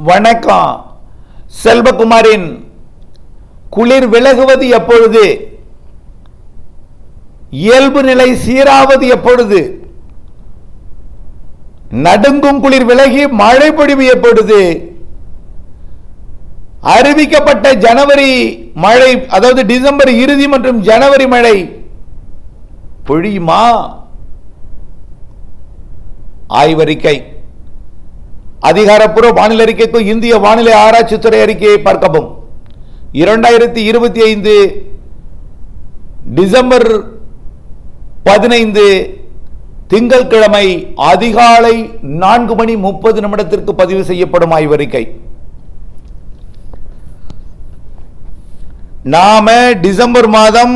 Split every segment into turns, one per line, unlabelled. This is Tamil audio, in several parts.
வணக்கம். செல்வகுமாரின் குளிர் விலகுவது எப்பொழுது? இயல்பு நிலை சீராவது எப்பொழுது? நடுங்கும் குளிர் விலகி மழை பொழிவு எப்பொழுது? அறிவிக்கப்பட்ட ஜனவரி மழை, அதாவது டிசம்பர் இறுதி மற்றும் ஜனவரி மழை பொழியுமா? ஆய்வறிக்கை. அதிகாரப்பூர்வ வானிலை அறிக்கைக்கு இந்திய வானிலை ஆராய்ச்சித்துறை அறிக்கையை பார்க்கவும். 2025 டிசம்பர் 15 திங்கட்கிழமை அதிகாலை 4:30 பதிவு செய்யப்படும் ஆய்வறிக்கை. நாம டிசம்பர் மாதம்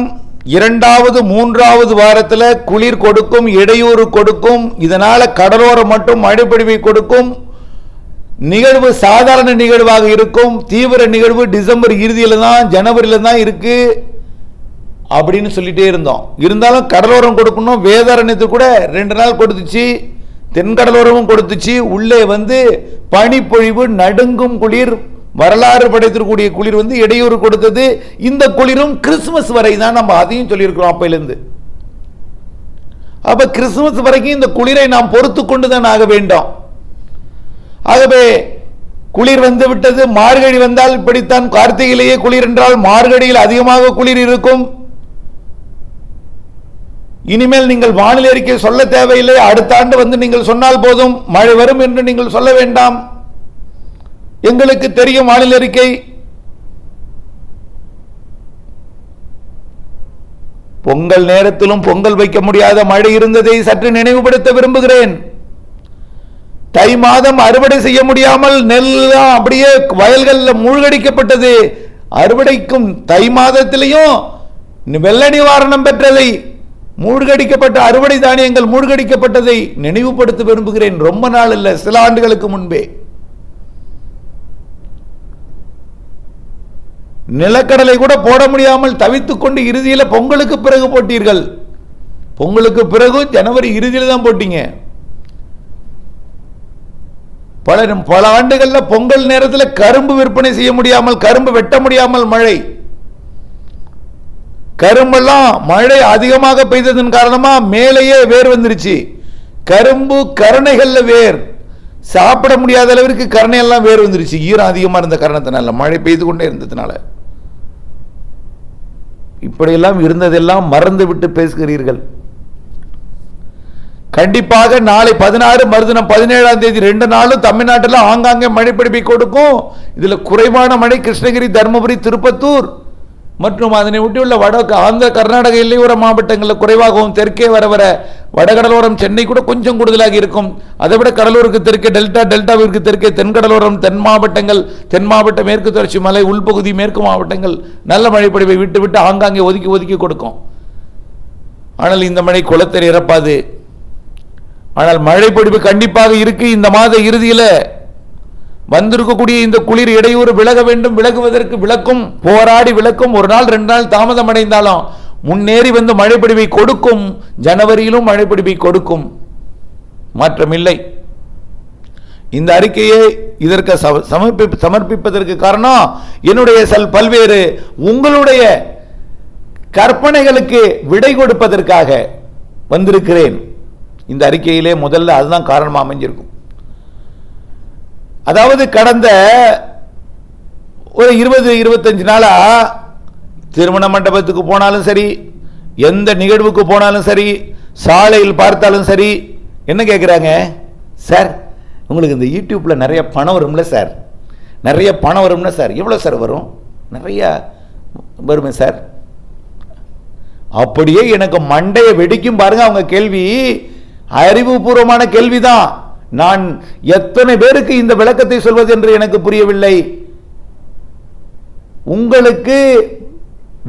2வது 3வது வாரத்தில் குளிர் கொடுக்கும், இடையூறு கொடுக்கும், இதனால கடலோரம் மட்டும் மழைப்பொழிவை கொடுக்கும். நிகழ்வு சாதாரண நிகழ்வாக இருக்கும். தீவிர நிகழ்வு டிசம்பர் இறுதியில் தான், ஜனவரியில் தான் இருக்கு அப்படின்னு சொல்லிட்டே இருந்தோம். இருந்தாலும் கடலோரம் கொடுக்கணும். வேதாரண்யத்துக்கு கூட 2 நாள் கொடுத்துச்சு, தென்கடலோரமும் கொடுத்துச்சு. உள்ளே பனிப்பொழிவு, நடுங்கும் குளிர், வரலாறு படைத்திருக்கக்கூடிய குளிர் இடையூறு கொடுத்தது. இந்த குளிரும் கிறிஸ்துமஸ் வரை தான், நம்ம அதையும் சொல்லியிருக்கிறோம் அப்பையிலிருந்து. அப்ப கிறிஸ்துமஸ் வரைக்கும் இந்த குளிரை நாம் பொறுத்து கொண்டுதான் ஆக வேண்டும். ஆகவே குளிர் விட்டது. மார்கழி வந்தால் இப்படித்தான். கார்த்திகையிலேயே குளிர் என்றால் மார்கழியில் அதிகமாக குளிர் இருக்கும். இனிமேல் நீங்கள் வானிலை அறிக்கை சொல்ல தேவையில்லை. அடுத்த ஆண்டு நீங்கள் சொன்னால் போதும், மழை வரும் என்று நீங்கள் சொல்ல வேண்டாம். எங்களுக்கு தெரியும் வானிலை அறிக்கை. பொங்கல் நேரத்திலும் பொங்கல் வைக்க முடியாத மழை இருந்ததை சற்று நினைவுபடுத்த விரும்புகிறேன். தை மாதம் அறுவடை செய்ய முடியாமல் நெல் அப்படியே வயல்களில் மூழ்கடிக்கப்பட்டது. அறுவடைக்கும் தை மாதத்திலையும் வெள்ள நிவாரணம் பெற்றதை, மூழ்கடிக்கப்பட்ட அறுவடை தானியங்கள் மூழ்கடிக்கப்பட்டதை நினைவுபடுத்த விரும்புகிறேன். ரொம்ப நாள் இல்லை, சில ஆண்டுகளுக்கு முன்பே. நிலக்கடலை கூட போட முடியாமல் தவித்துக் கொண்டு இறுதியில் பொங்கலுக்கு பிறகு போட்டீர்கள். பொங்கலுக்கு பிறகு ஜனவரி இறுதியில் தான் போட்டீங்க. பல ஆண்டுகளில் பொங்கல் நேரத்தில் கரும்பு விற்பனை செய்ய முடியாமல், கரும்பு வெட்ட முடியாமல் மழை. கரும்பெல்லாம் மழை அதிகமாக பெய்ததன் காரணமா மேலேயே வேர் வந்துருச்சு. கரும்பு கரணைகள்ல வேர், சாப்பிட முடியாத அளவிற்கு கரணை எல்லாம் வேர் வந்துருச்சு. ஈரம் அதிகமாக இருந்த காரணத்தினால, மழை பெய்து கொண்டே இருந்ததுனால. இப்படியெல்லாம் இருந்ததெல்லாம் மறந்து விட்டு பேசுகிறீர்கள். கண்டிப்பாக நாளை 16, மறுதினம் 17ஆம் தேதி 2 நாளும் தமிழ்நாட்டில் ஆங்காங்கே மழை பொழிவை கொடுக்கும். இதுல குறைவான மழை கிருஷ்ணகிரி, தருமபுரி, திருப்பத்தூர் மற்றும் அதனை ஒட்டியுள்ள வடக்கு ஆந்திர, கர்நாடக எல்லையோர மாவட்டங்களில் குறைவாகவும், தெற்கே வர வர வடகடலோரம் சென்னை கூட கொஞ்சம் கூடுதலாக இருக்கும். அதை விட கடலூருக்கு தெற்கே டெல்டா, டெல்டாவிற்கு தெற்கே தென்கடலோரம், தென் மாவட்டங்கள், தென் மாவட்ட மேற்கு தொடர்ச்சி மலை, உள்பகுதி மேற்கு மாவட்டங்கள் நல்ல மழை பொழிவை விட்டு விட்டு ஆங்காங்கே ஒதுக்கி ஒதுக்கி கொடுக்கும். ஆனால் இந்த மழை குளத்தை நிரப்பாது. ஆனால் மழை பொழிவு கண்டிப்பாக இருக்கு. இந்த மாத இறுதியில் வந்திருக்கக்கூடிய இந்த குளிர் இடையூறு விலக வேண்டும். விலகுவதற்கு விளக்கும், போராடி விளக்கும். 1 நாள் 2 நாள் தாமதம் அடைந்தாலும் முன்னேறி மழை பொழிவை கொடுக்கும். ஜனவரியிலும் மழை பொழிவை கொடுக்கும், மாற்றமில்லை. இந்த அறிக்கையை இதற்கு சமர்ப்பிப்பதற்கு காரணம் என்னுடைய பல்வேறு உங்களுடைய கற்பனைகளுக்கு விடை கொடுப்பதற்காக வந்திருக்கிறேன். இந்த அறிக்கையிலே முதல்ல அதுதான் காரணமாக அமைஞ்சிருக்கும். அதாவது கடந்த ஒரு 20-25 நாளா திருமண மண்டபத்துக்கு போனாலும் சரி, எந்த நிகழ்வுக்கு போனாலும் சரி, சாலையில் பார்த்தாலும் சரி, என்ன கேட்குறாங்க? சார், உங்களுக்கு இந்த யூடியூப்ல நிறைய பணம் வரும்ல சார், நிறைய பணம் வரும்ல சார். எவ்வளோ சார் வரும்? நிறைய வருமே சார். அப்படியே எனக்கு மண்டையை வெடிக்கும் பாருங்க அவங்க கேள்வி. அறிவுபூர்வமான கேள்விதான். நான் எத்தனை பேருக்கு இந்த விளக்கத்தை சொல்வது என்று எனக்கு புரியவில்லை. உங்களுக்கு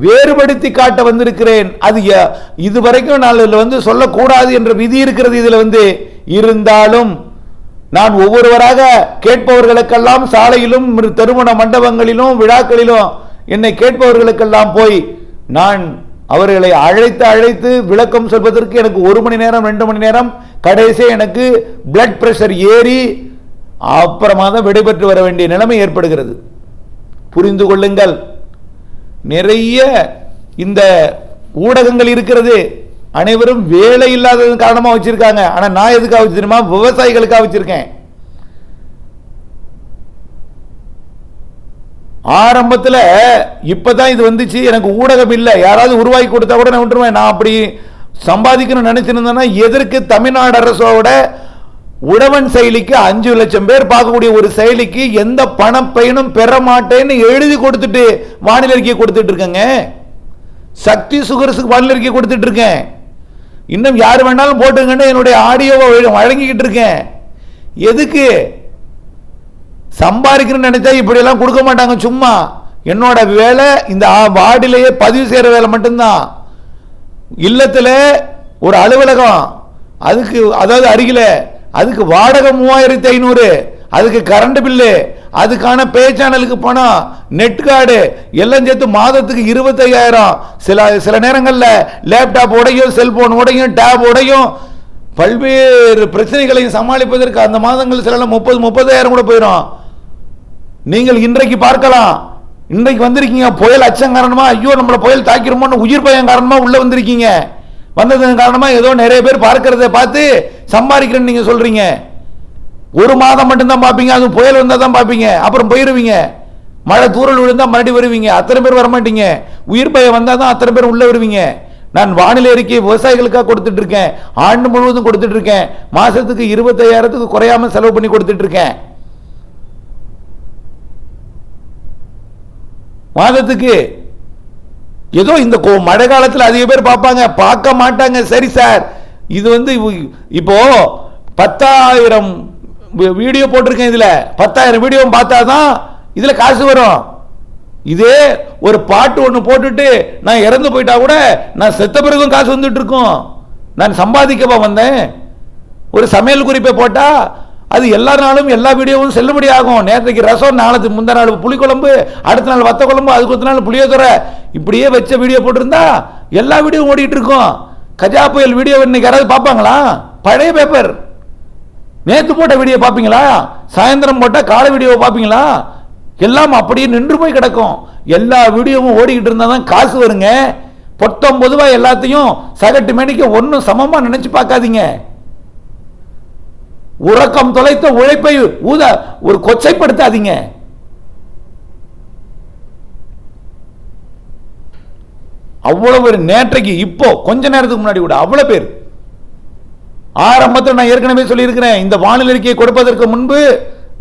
வேறுபடுத்தி காட்ட வந்திருக்கிறேன். அது இதுவரைக்கும் நான் சொல்லக்கூடாது என்ற விதி இருக்கிறது இதுல. இருந்தாலும் நான் ஒவ்வொருவராக கேட்பவர்களுக்கெல்லாம் சாலையிலும், திருமண மண்டபங்களிலும், விழாக்களிலும் என்னை கேட்பவர்களுக்கெல்லாம் போய் நான் அவர்களை அழைத்து விளக்கம் சொல்வதற்கு எனக்கு 1 மணி நேரம் 2 மணி நேரம், கடைசி எனக்கு பிளட் பிரஷர் ஏறி அப்புறமா தான் விடைபெற்று வர வேண்டிய நிலைமை ஏற்படுகிறது. புரிந்து கொள்ளுங்கள். நிறைய இந்த ஊடகங்கள் இருக்கிறது, அனைவரும் வேலை இல்லாதது காரணமாக வச்சிருக்காங்க. ஆனால் நான் எதுக்காக வச்சிருக்கேன்? விவசாயிகளுக்காக வச்சிருக்கேன். ஆரம்பத்தில் இப்பதான் இது வந்துச்சு, எனக்கு ஊடகம் இல்லை, யாராவது உருவாக்கி கொடுத்தா கூட நான் விட்டுருவேன். நான் அப்படி சம்பாதிக்கணும்னு நினைச்சிருந்தேன்னா எதற்கு தமிழ்நாடு அரசோட உழவன் செயலிக்கு 5 லட்சம் பேர் பார்க்கக்கூடிய ஒரு செயலிக்கு எந்த பணப்பயனும் பெற மாட்டேன்னு எழுதி கொடுத்துட்டு வானிலை அறிக்கை கொடுத்துட்டு இருக்கேங்க. சக்தி சுகர்ஸுக்கு வானிலை அறிக்கை கொடுத்துட்டு இருக்கேன். இன்னும் யார் வேணாலும் போட்டுங்கன்னு என்னுடைய ஆடியோவை வழங்கிக்கிட்டு இருக்கேன். எதுக்கு? சம்பாதிக்கணும்னு நினைச்சா இப்படி எல்லாம் கொடுக்க மாட்டாங்க. சும்மா என்னோட வேலை இந்த வார்டிலேயே பதிவு செய்யற வேலை மட்டும்தான். இல்லத்தில் ஒரு அலுவலகம், அதுக்கு அதாவது அருகில அதுக்கு வாடகை 3500, அதுக்கு கரண்ட் பில்லு, அதுக்கான பே சேனலுக்கு பணம், நெட் கார்டு எல்லாம் சேர்த்து மாதத்துக்கு 25000. சில நேரங்களில் லேப்டாப் உடையும், செல்போன் உடையும், டேப் உடையும், பல்வேறு பிரச்சனைகளையும் சமாளிப்பதற்கு அந்த மாதங்கள் சில 30,000 கூட போயிடும். நீங்கள் இன்றைக்கு பார்க்கலாம், இன்றைக்கு வந்திருக்கீங்க புயல் அச்சம் காரணமா, ஐயோ நம்மள புயல் தாக்கிருமோன்னு உயிர் பயம் காரணமா உள்ள வந்திருக்கீங்க. வந்ததன் காரணமா ஏதோ நிறைய பேர் பார்க்கறத பார்த்து சம்பாதிக்கிறேன்னு நீங்க சொல்றீங்க. ஒரு மாதம் மட்டும்தான் பார்ப்பீங்க, அது புயல் வந்தா தான் பார்ப்பீங்க, அப்புறம் போயிருவீங்க. மழை தூரல் விழுந்தா மறுபடி வருவீங்க, அத்தனை பேர் வரமாட்டீங்க. உயிர் பயம் வந்தா தான் அத்தனை பேர் உள்ள வருவீங்க. நான் வானிலை அறிக்கை விவசாயிகளுக்காக கொடுத்துட்டு இருக்கேன், ஆண்டு முழுவதும் கொடுத்துட்டு இருக்கேன். மாசத்துக்கு 25,000க்கு குறையாம செலவு பண்ணி கொடுத்துட்டு இருக்கேன். மாதத்துக்கு ஏதோ இந்த மழை காலத்தில் அதிக பேர் பார்ப்பாங்க, பார்க்க மாட்டாங்க. சரி சார், இது இப்போ 10,000 வீடியோ போட்டிருக்கேன், இதுல 10,000 வீடியோ பார்த்தாதான் இதுல காசு வரும். இதே ஒரு பாட்டு ஒன்று போட்டுட்டு நான் இறந்து போயிட்டா கூட நான் செத்த பிறகும் காசு வந்துட்டு இருக்கும். நான் சம்பாதிக்கவா வந்தேன்? ஒரு சமையல் குறிப்பை போட்டா அது எல்லா நாளும் எல்லா வீடியோவும் செல்லுபடி ஆகும். நேற்றுக்கு ரசம், நாளைக்கு முந்தின நாள் புளிக்குழம்பு, அடுத்த நாள் வத்த குழம்பு, அதுக்கு அடுத்த நாள் புளியோதரை, இப்படியே வச்ச வீடியோ போட்டிருந்தா எல்லா வீடியோ ஓடிட்டு இருக்கும். கஜா புயல் வீடியோ இன்னைக்கு யாராவது பார்ப்பாங்களா? பழைய பேப்பர் நேற்று போட்ட வீடியோ பார்ப்பீங்களா? சாயந்தரம் போட்ட காலை வீடியோ பார்ப்பீங்களா? எல்லாம் அப்படியே நின்று போய் கிடக்கும். எல்லா வீடியோவும் ஓடிக்கிட்டு இருந்தா தான் காசு வருங்க. பொதுவா எல்லாத்தையும் சகட்டு மேனிக்க ஒன்னும் சமமா நினைச்சு பார்க்காதீங்க. உறக்கம் தொலைத்த உழைப்பை ஒரு கொச்சைப்படுத்தாதீங்க. அவ்வளவு நேற்றைக்கு இப்போ கொஞ்ச நேரத்துக்கு முன்னாடி கூட அவ்வளவு பேர் ஆரம்பத்தில் நான் ஏற்கனவே சொல்லியிருக்கிறேன், இந்த வானிலை அறிக்கையை கொடுப்பதற்கு முன்பு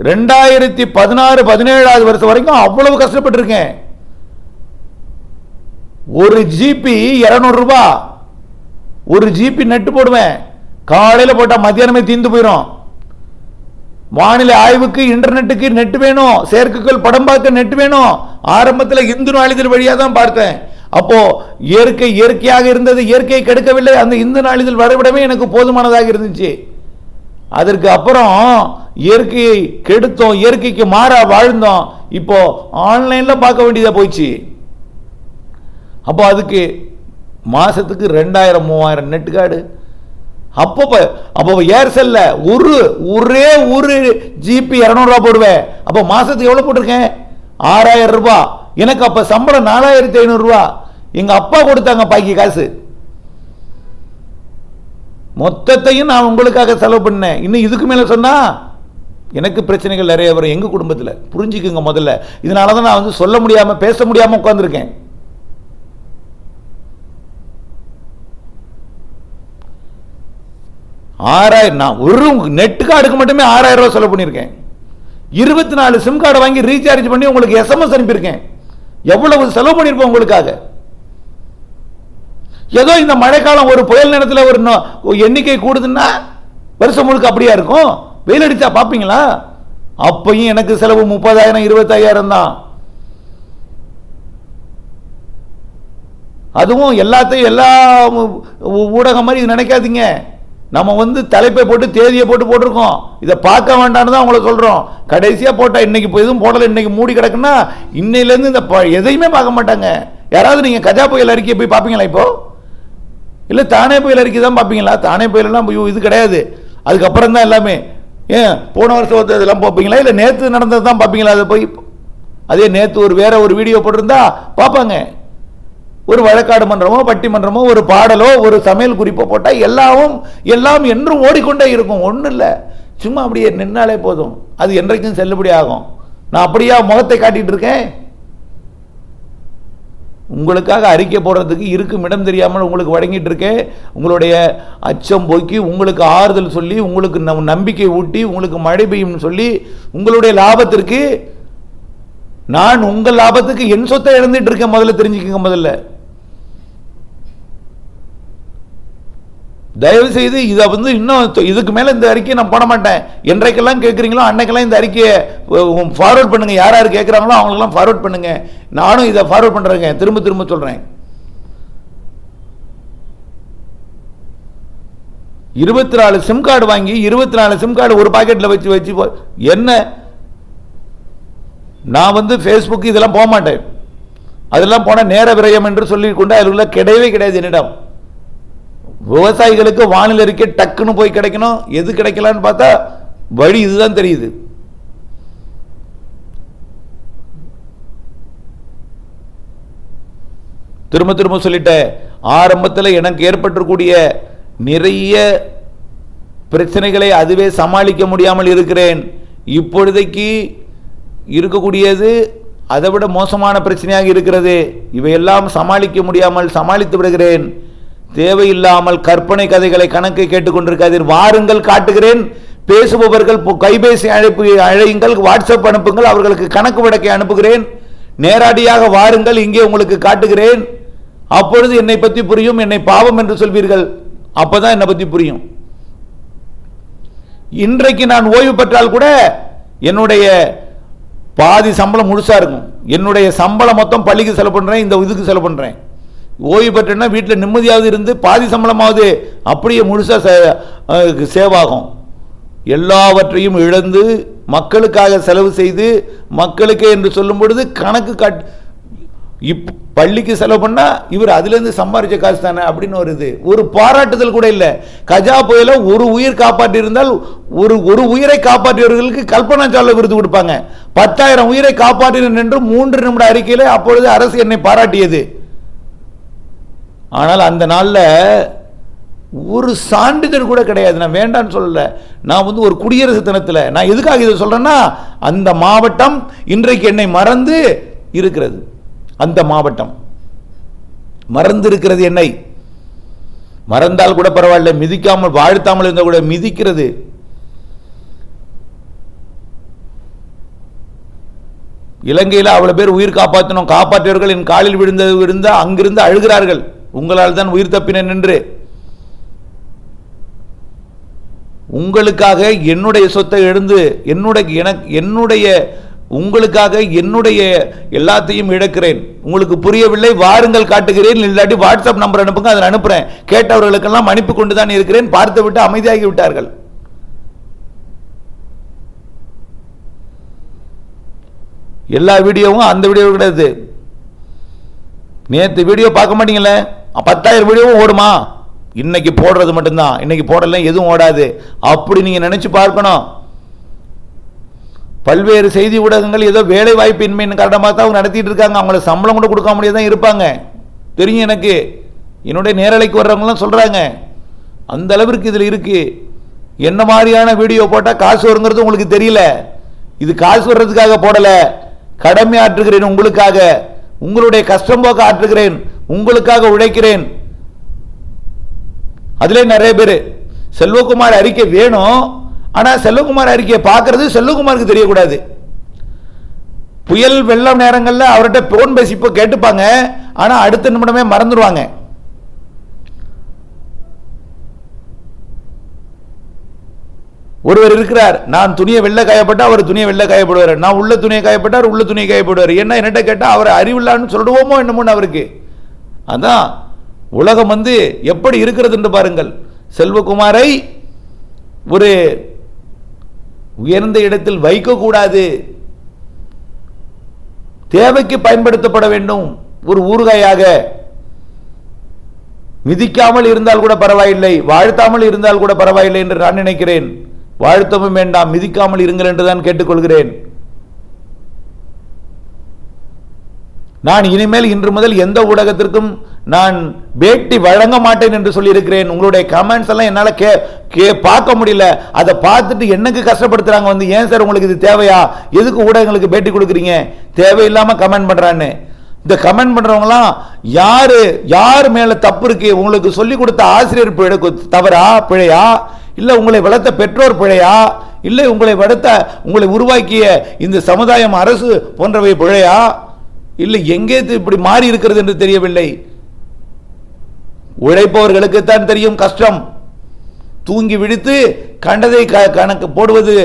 2016-17 வருஷம் வரைக்கும் அவ்வளவு கஷ்டப்பட்டு இருக்கேன். ஒரு ஜிபி 200 ரூபாய், ஒரு ஜிபி நெட் போடுவேன். காலையில் போட்டா மத்தியானமே தீர்ந்து போயிடும். வானிலை ஆய்வுக்கு இன்டர்நெட்டுக்கு நெட் வேணும், செயற்கைக்கோள் படம் பார்க்க நெட் வேணும். ஆரம்பத்தில் இந்து நாளிதழ் வழியா தான் பார்த்தேன். அப்போ இயற்கையாக இருந்தது, இயற்கையை கெடுக்கவில்லை. அந்த இந்து நாளிதழ் வரைபடமே எனக்கு போதுமானதாக இருந்துச்சு. அதற்கு அப்புறம் இயற்கையை கெடுத்தோம், இயற்கைக்கு மாறா வாழ்ந்தோம். இப்போ ஆன்லைன்ல பார்க்க வேண்டியதா போயிடுச்சு. அப்போ அதுக்கு மாசத்துக்கு 2000-3000 நெட் கார்டு. அப்போ ஏர்செல்ல ஒரே ஒரு ஜிபி 200 ரூபாய் போடுவேன். அப்போ மாசத்துக்கு எவ்வளவு போட்டிருக்கேன்? 6000 ரூபாய். எனக்கு அப்ப சம்பளம் 4500 ரூபாய். எங்க அப்பா கொடுத்தாங்க பாக்கி காசு. மொத்தத்தையும் நான் உங்களுக்காக செலவு பண்ணேன். இன்னும் இதுக்கு மேல சொன்னா எனக்கு பிரச்சனைகள் நிறைய வரும் எங்க குடும்பத்தில். புரிஞ்சுக்குங்க முதல்ல. இதனாலதான் நான் சொல்ல முடியாம பேச முடியாம உட்கார்ந்துருக்கேன். நான் ஒரு நெட் கார்டுக்கு மட்டுமே 6000 ரூபாய் செலவு பண்ணியிருக்கேன். 24 சிம் கார்டு வாங்கி ரீசார்ஜ் பண்ணி உங்களுக்கு SMS அனுப்பியிருக்கேன். எவ்வளவு செலவு பண்ணியிருப்போம் உங்களுக்காக. ஏதோ இந்த மழைக்காலம் ஒரு புயல் நேரத்தில் ஒரு எண்ணிக்கை கூடுதுன்னா வருஷம் முழுக்க அப்படியா இருக்கும்? வெயில் அடிச்சா பார்ப்பீங்களா? அப்பையும் எனக்கு செலவு 30,000-25,000 தான். அதுவும் எல்லாத்தையும் எல்லா ஊடகம் மாதிரி இது நினைக்காதீங்க. நம்ம தலைப்பை போட்டு தேதியை போட்டிருக்கோம். இதை பார்க்க வேண்டாம்னு தான் உங்களை சொல்றோம். கடைசியா போட்டா இன்னைக்கு எதுவும் போடல, இன்னைக்கு மூடி கிடக்குன்னா இன்னையிலேருந்து இந்த எதையுமே பார்க்க மாட்டாங்க. யாராவது நீங்க கஜா புயல் அறிக்கையை போய் பார்ப்பீங்களா? இப்போ இல்ல தானே புயல் அறிக்கை தான் பார்ப்பீங்களா? தானே புயல் எல்லாம் இது கிடையாது. அதுக்கப்புறம் தான் எல்லாமே. ஏன் போன வருஷம் இதெல்லாம் பார்ப்பீங்களா, இல்லை நேற்று நடந்தது தான் பார்ப்பீங்களா? அதை போய் அதே நேற்று வேற ஒரு வீடியோ போட்டிருந்தா பார்ப்பாங்க. ஒரு வழக்காடு மன்றமோ பட்டிமன்றமோ ஒரு பாடலோ ஒரு சமையல் குறிப்போ போட்டால் எல்லாம் என்றும் ஓடிக்கொண்டே இருக்கும். ஒன்றும் இல்லை, சும்மா அப்படியே நின்னாலே போதும், அது என்றைக்கும் செல்லுபடி ஆகும். நான் அப்படியா முகத்தை காட்டிட்டு இருக்கேன்? உங்களுக்காக அறிக்கை போடுறதுக்கு இருக்கும் இடம் தெரியாமல் உங்களுக்கு வழங்கிட்டு இருக்கேன். உங்களுடைய அச்சம் போக்கி, உங்களுக்கு ஆறுதல் சொல்லி, உங்களுக்கு நம்பிக்கை ஊட்டி, உங்களுக்கு மழை பெய்யும் சொல்லி, உங்களுடைய லாபத்திற்கு நான் உங்கள் லாபத்துக்கு என் சொத்தை இழந்துட்டு இருக்கேன். முதல்ல தெரிஞ்சுக்கங்க. முதல்ல தயவு செய்து இதை இன்னும் இதுக்கு மேல இந்த அறிக்கையை நான் போட மாட்டேன். என்றைக்கெல்லாம் கேட்குறீங்களோ அன்னைக்கெல்லாம் இந்த அறிக்கையை ஃபார்வர்ட் பண்ணுங்க. யார் யார் கேட்குறாங்களோ அவங்களுக்கெல்லாம் ஃபார்வர்ட் பண்ணுங்க. நானும் இதை ஃபார்வர்ட் பண்றேங்க. திரும்ப திரும்ப சொல்றேன். 24 சிம் கார்டு வாங்கி 24 சிம் கார்டு ஒரு பாக்கெட்ல வச்சு என்ன, நான் ஃபேஸ்புக் இதெல்லாம் போக மாட்டேன். அதெல்லாம் போன நேர விரயம் என்று சொல்லிக்கொண்டு அதில் உள்ள கிடையவே கிடையாது என்னிடம். விவசாயிகளுக்கு வானிலை அறிக்கை டக்குன்னு போய் கிடைக்கணும். எது கிடைக்கலான்னு பார்த்தா வழி இதுதான் தெரியுது. திரும்ப திரும்ப சொல்லிட்டேன். ஆரம்பத்தில் எனக்கு ஏற்பட்டிருக்கூடிய நிறைய பிரச்சனைகளை அதுவே சமாளிக்க முடியாமல் இருக்கிறேன். இப்பொழுதைக்கு இருக்கக்கூடியது அதை விட மோசமான பிரச்சனையாக இருக்கிறது. இவையெல்லாம் சமாளிக்க முடியாமல் சமாளித்து விடுகிறேன். தேவையில்லாமல் கற்பனை கதைகளை கணக்கை கேட்டுக்கொண்டிருக்காதீர். வாருங்கள், காட்டுகிறேன். பேசுபவர்கள் கைபேசி அழையுங்கள், வாட்ஸ்அப் அனுப்புங்கள், அவர்களுக்கு கணக்கு விளக்கை அனுப்புகிறேன். நேரடியாக வாருங்கள், இங்கே உங்களுக்கு காட்டுகிறேன். அப்பொழுது என்னை பற்றி புரியும். என்னை பாவம் என்று சொல்வீர்கள், அப்பதான் என்னை பற்றி புரியும். இன்றைக்கு நான் ஓய்வு பெற்றால் கூட என்னுடைய பாதி சம்பளம் முழுசா இருக்கும். என்னுடைய சம்பளம் மொத்தம் பள்ளிக்கு செலவு பண்றேன், இந்த இதுக்கு செலவு பண்றேன். ஓய்வு பெற்றேன்னா வீட்டில் நிம்மதியாவது இருந்து பாதி சம்பளமாவது அப்படியே முழுசா சேவாகும். எல்லாவற்றையும் இழந்து மக்களுக்காக செலவு செய்து மக்களுக்கு என்று சொல்லும் பொழுது கணக்கு பள்ளிக்கு செலவு பண்ணா இவர் அதுல இருந்து சம்பாதிச்ச காசு தானே அப்படின்னு வருது. ஒரு பாராட்டுதல் கூட இல்லை. கஜா புயல ஒரு உயிர் காப்பாற்றி இருந்தால் ஒரு உயிரை காப்பாற்றியவர்களுக்கு கல்பனா சாவ்லா விருது கொடுப்பாங்க. 10,000 உயிரை காப்பாற்றினேன் என்று 3 நிமிட அறிக்கையில அப்பொழுது அரசு என்னை பாராட்டியது. ஆனால் அந்த நாளில் ஒரு சான்றிதழ் கூட கிடையாது. நான் வேண்டான்னு சொல்லல. நான் ஒரு குடியரசு தினத்தில் நான் எதுக்காக இதை சொல்றேன்னா, அந்த மாவட்டம் இன்றைக்கு என்னை மறந்து இருக்கிறது. அந்த மாவட்டம் மறந்து இருக்கிறது. என்னை மறந்தால் கூட பரவாயில்ல, மிதிக்காமல் வாழ்த்தாமல் இருந்தால் கூட மிதிக்கிறது. இலங்கையில் அவ்வளவு பேர் உயிர் காப்பாற்றணும், காப்பாற்றியவர்கள் என் காலில் விழுந்த அங்கிருந்து அழுகிறார்கள், உங்களால் தான் உயிர் தப்பினேன் என்று. உங்களுக்காக என்னுடைய சொத்தை எழுந்து என்னுடைய உங்களுக்காக என்னுடைய எல்லாத்தையும் இழக்கிறேன். உங்களுக்கு புரியவில்லை, வாருங்கள் காட்டுகிறேன். இல்லாட்டி வாட்ஸ்அப் நம்பர் அனுப்புங்க, அதை அனுப்புறேன். கேட்டவர்களுக்கெல்லாம் அனுப்பி கொண்டு தான் இருக்கிறேன். பார்த்து விட்டு அமைதியாகி விட்டார்கள். எல்லா வீடியோவும் அந்த வீடியோ கிடையாது. நேற்று வீடியோ பார்க்க மாட்டீங்களே, 10,000 வீடியோவும் ஓடுமா? இன்னைக்கு போடுறது மட்டும்தான், இன்னைக்கு போடல எதுவும் ஓடாது. அப்படி நீங்க நினைச்சு பார்க்கணும். பல்வேறு செய்தி ஊடகங்கள் ஏதோ வேலை வாய்ப்பு இன்மையின் காரணமாக தான் அவங்க நடத்திட்டு இருக்காங்க. அவங்கள சம்பளம் கூட கொடுக்க முடியாதான் இருப்பாங்க, தெரியும் எனக்கு. என்னுடைய நேரலைக்கு வர்றவங்களாம் சொல்றாங்க. அந்த அளவிற்கு இதுல இருக்கு. என்ன மாதிரியான வீடியோ போட்டா காசு வருங்கிறது உங்களுக்கு தெரியல. இது காசு வர்றதுக்காக போடல, கடமை ஆற்றுகிறேன் உங்களுக்காக. உங்களுடைய கஷ்டம் போக்க ஆற்றுகிறேன், உங்களுக்காக உழைக்கிறேன். அதுல நிறைய பேர் செல்வகுமார் அறிக்கை வேணும், ஆனா செல்வகுமார் அறிக்கையை பார்க்கறது செல்வகுமாருக்கு தெரியக்கூடாது. புயல் வெள்ளம் நேரங்கள்ல அவர்கிட்ட போன் பேசி கேட்டுப்பாங்க, ஆனா அடுத்த நிமிடமே மறந்துடுவாங்க. ஒருவர் இருக்கிறார், நான் துணியை வெள்ள காயப்பட்டா அவர் துணியை வெள்ள காயப்படுவார், நான் உள்ள துணியை காயப்பட்டார் உள்ள துணியை காயப்படுவார். என்ன என்னட்ட கேட்டா அவர் அறிவில்லான்னு சொல்லுவோமோ என்னமோன்னு அவருக்கு. அதான் உலகம் எப்படி இருக்கிறது என்று பாருங்கள். செல்வகுமாரை ஒரு உயர்ந்த இடத்தில் வைக்க கூடாது, தேவைக்கு பயன்படுத்தப்பட வேண்டும். ஒரு ஊறுகாயாக மிதிக்காமல் இருந்தால் கூட பரவாயில்லை, வாழ்த்தாமல் இருந்தால் கூட பரவாயில்லை என்று நான் நினைக்கிறேன். வாழ்த்தவும் வேண்டாம், மிதிக்காமல் இருங்கள் என்றுதான் கேட்டுக்கொள்கிறேன். நான் இனிமேல் இன்று முதல் எந்த ஊடகத்திற்கும் நான் பேட்டி வழங்க மாட்டேன் என்று சொல்லியிருக்கிறேன். உங்களுடைய கமெண்ட்ஸ் எல்லாம் என்னால் பார்க்க முடியல. அதை பார்த்துட்டு என்னக்கு கஷ்டப்படுத்துறாங்க வந்து, ஏன் சார் உங்களுக்கு இது தேவையா, எதுக்கு ஊடகங்களுக்கு பேட்டி கொடுக்குறீங்க, தேவையில்லாம கமெண்ட் பண்றான்னு. இந்த கமெண்ட் பண்றவங்களாம் யார் மேல தப்பு இருக்கு? உங்களுக்கு சொல்லிக் கொடுத்த ஆசிரியர் தவறா, பிழையா, இல்ல உங்களை வளர்த்த பெற்றோர் பிழையா, இல்லை உங்களை உருவாக்கிய இந்த சமுதாயம், அரசு போன்றவை பிழையா, இல்லை எங்கே இப்படி மாறி இருக்கிறது என்று தெரியவில்லை. உழைப்பவர்களுக்கு தான் தெரியும் கஷ்டம். தூங்கி விடுத்து கண்டதை கணக்கு போடுவது.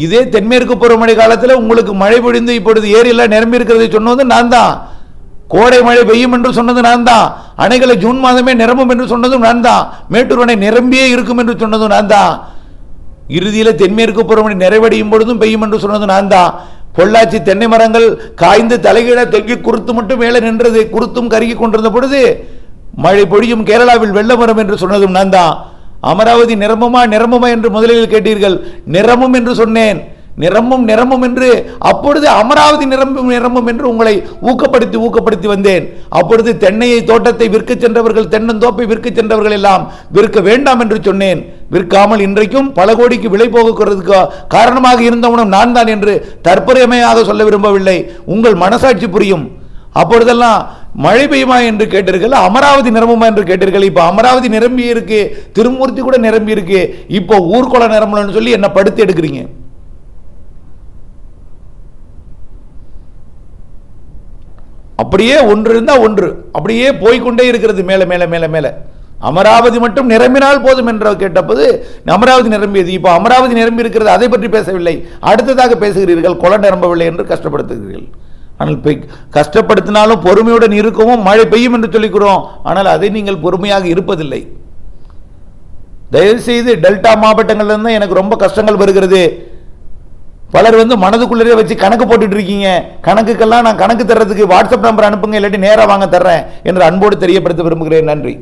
இதே தென்மேற்கு பருவமழை காலத்தில் உங்களுக்கு மழை பொழிந்து இப்பொழுது ஏரியெல்லாம் நிரம்பி இருக்கிறதை சொன்னது நான் தான். கோடை மழை பெய்யும் என்று சொன்னது நான் தான். அணைகளை ஜூன் மாதமே நிரம்பும் என்று சொன்னதும் நான் தான். மேட்டூர் அணை நிரம்பியே இருக்கும் என்று சொன்னதும் நான் தான். இறுதியில் தென்மேற்கு பருவமழை நிறைவடையும் பொழுதும் பெய்யும் என்று சொன்னது நான் தான். பொள்ளாச்சி தென்னை மரங்கள் காய்ந்து தலைகீழ தொங்கி குருத்து மட்டும் மேலே நின்றது. குருத்தும் கருகி கொண்டிருந்த பொழுது மழை பொழியும், கேரளாவில் வெள்ளம் வரும் என்று சொன்னதும் நான் தான். அமராவதி நிரம்புமா என்று முதலில் கேட்டீர்கள். நிரம்பும் என்று சொன்னேன். நிரம்பும் என்று. அப்பொழுது அமராவதி நிரம்பும் என்று உங்களை ஊக்கப்படுத்தி வந்தேன். அப்பொழுது தென்னையை தோட்டத்தை விற்க சென்றவர்கள், தென்னந்தோப்பை விற்க சென்றவர்கள் எல்லாம் விற்க வேண்டாம் என்று சொன்னேன். விற்காமல் இன்றைக்கும் பல கோடிக்கு விலை போகிறதுக்கு காரணமாக இருந்தவனும் நான் தான் என்று தற்பெருமையாக சொல்ல விரும்பவில்லை. உங்கள் மனசாட்சி புரியும். அப்பொழுதெல்லாம் மழை பெய்யுமா என்று கேட்டீர்கள், அமராவதி நிரம்புமா என்று கேட்டீர்கள். இப்ப அமராவதி நிரம்பி இருக்கு, திருமூர்த்தி கூட நிரம்பி இருக்கு. இப்போ ஊர்கோளம் நிரம்பலன்னு சொல்லி என்ன படுத்து எடுக்கிறீங்க. அப்படியே ஒன்று இருந்தா ஒன்று அப்படியே போய்கொண்டே இருக்கிறது, மேல மேல மேல மேல. அமராவதி மட்டும் நிரம்பினால் போதும் என்று கேட்டபோது அமராவதி நிரம்பியது. இப்போ அமராவதி நிரம்பி இருக்கிறது, அதை பற்றி பேசவில்லை. அடுத்ததாக பேசுகிறீர்கள் குளம் நிரம்பவில்லை என்று கஷ்டப்படுத்துகிறீர்கள். ஆனால் கஷ்டப்படுத்தினாலும் பொறுமையுடன் இருக்கவும் மழை பெய்யும் என்று சொல்லிக்கிறோம். ஆனால் அதை நீங்கள் பொறுமையாக இருப்பதில்லை. தயவுசெய்து டெல்டா மாவட்டங்கள்ல இருந்து எனக்கு ரொம்ப கஷ்டங்கள் வருகிறது. பலர் மனதுக்குள்ளே வச்சு கணக்கு போட்டுட்டு இருக்கீங்க. கணக்குக்கெல்லாம் நான் கணக்கு தர்றதுக்கு வாட்ஸ்அப் நம்பர் அனுப்புங்க, இல்லாட்டி நேராக வாங்க தர்றேன் என்று அன்போடு தெரியப்படுத்த விரும்புகிறேன். நன்றி.